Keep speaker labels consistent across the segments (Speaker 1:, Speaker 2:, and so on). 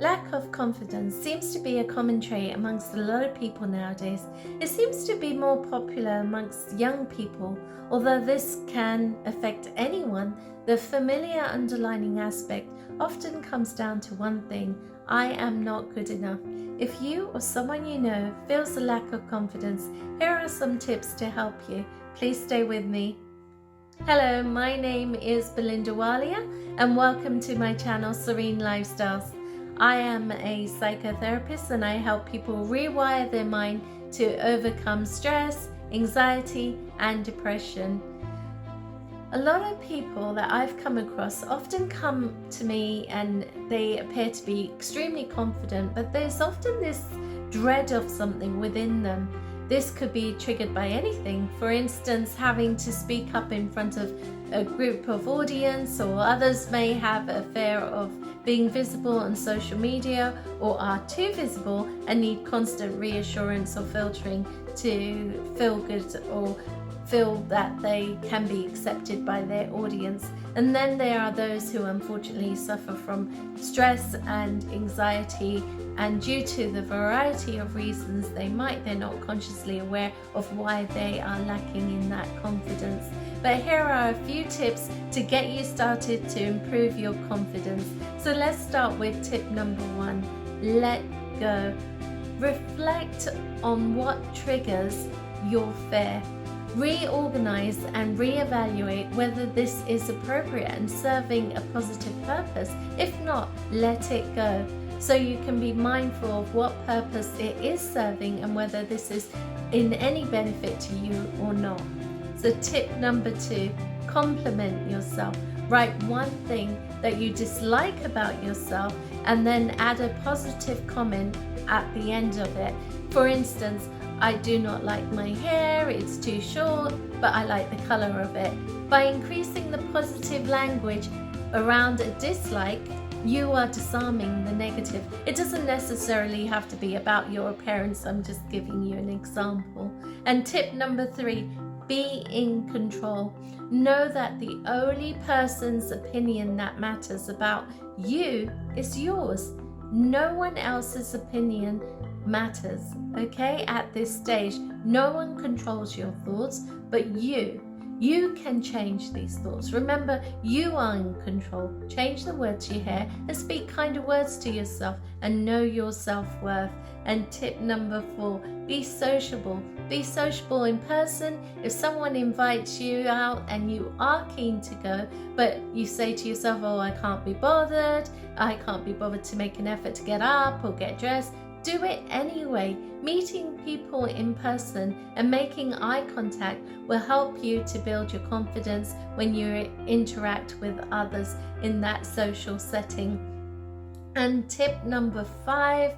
Speaker 1: Lack of confidence seems to be a common trait amongst a lot of people nowadays. It seems to be more popular amongst young people. Although this can affect anyone, the familiar underlying aspect often comes down to one thing: I am not good enough. If you or someone you know feels a lack of confidence, here are some tips to help you. Please stay with me. Hello, my name is Belynder Walia and welcome to my channel Serene Lifestyles. I am a psychotherapist and I help people rewire their mind to overcome stress, anxiety and depression. A lot of people that I've come across often come to me and they appear to be extremely confident, but there's often this dread of something within them. This could be triggered by anything. For instance, having to speak up in front of a group of audience, or others may have a fear of being visible on social media or are too visible and need constant reassurance or filtering to feel good or feel that they can be accepted by their audience. And then there are those who unfortunately suffer from stress and anxiety, and due to the variety of reasons they're not consciously aware of why they are lacking in that confidence. But here are a few tips to get you started to improve your confidence. So let's start with tip number 1. Let go. Reflect on what triggers your fear. Reorganize and reevaluate whether this is appropriate and serving a positive purpose. If not, let it go, so you can be mindful of what purpose it is serving and whether this is in any benefit to you or not. So tip number 2, compliment yourself. Write one thing that you dislike about yourself and then add a positive comment at the end of it. For instance, I do not like my hair, it's too short, but I like the color of it. By increasing the positive language around a dislike, you are disarming the negative. It doesn't necessarily have to be about your appearance, I'm just giving you an example. And tip number 3, be in control. Know that the only person's opinion that matters about you is yours. No one else's opinion matters, okay? At this stage, no one controls your thoughts but you. You can change these thoughts. Remember, you are in control. Change the words you hear and speak kinder words to yourself and know your self-worth. And tip number 4, be sociable. Be sociable in person. If someone invites you out and you are keen to go, but you say to yourself, oh, I can't be bothered to make an effort to get up or get dressed, do it anyway. Meeting people in person and making eye contact will help you to build your confidence when you interact with others in that social setting. And tip number 5,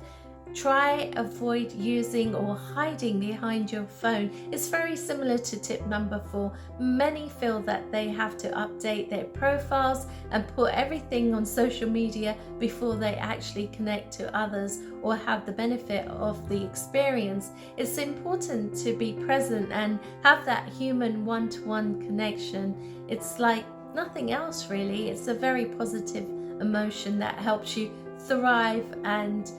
Speaker 1: avoid using or hiding behind your phone. It's very similar to tip number 4. Many feel that they have to update their profiles and put everything on social media before they actually connect to others or have the benefit of the experience. It's important to be present and have that human one-to-one connection. It's like nothing else really. It's a very positive emotion that helps you thrive and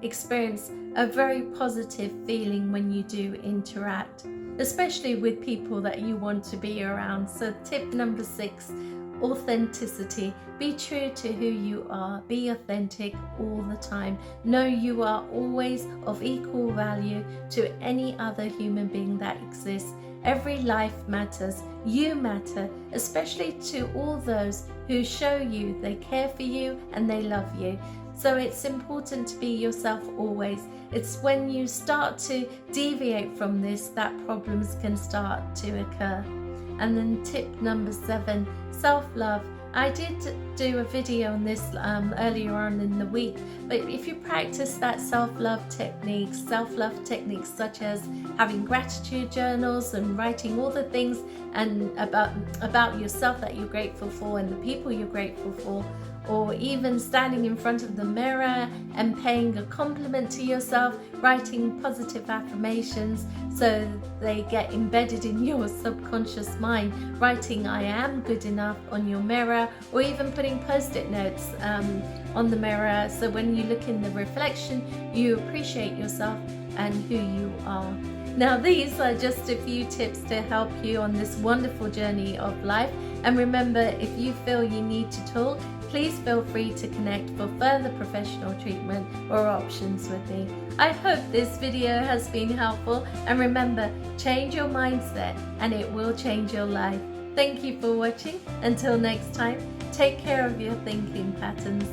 Speaker 1: experience a very positive feeling when you do interact, especially with people that you want to be around. So tip number 6, authenticity. Be true to who you are. Be authentic all the time. Know you are always of equal value to any other human being that exists. Every life matters. You matter, especially to all those who show you they care for you and they love you. So it's important to be yourself always. It's when you start to deviate from this that problems can start to occur. And then tip number 7, self-love. I did do a video on this earlier on in the week, but if you practice that self-love techniques such as having gratitude journals and writing all the things and about yourself that you're grateful for and the people you're grateful for, or even standing in front of the mirror and paying a compliment to yourself, writing positive affirmations so they get embedded in your subconscious mind, writing I am good enough on your mirror, or even putting post-it notes on the mirror, so when you look in the reflection, you appreciate yourself and who you are. Now, these are just a few tips to help you on this wonderful journey of life. And remember, if you feel you need to talk, please feel free to connect for further professional treatment or options with me. I hope this video has been helpful, and remember, change your mindset and it will change your life. Thank you for watching. Until next time, take care of your thinking patterns.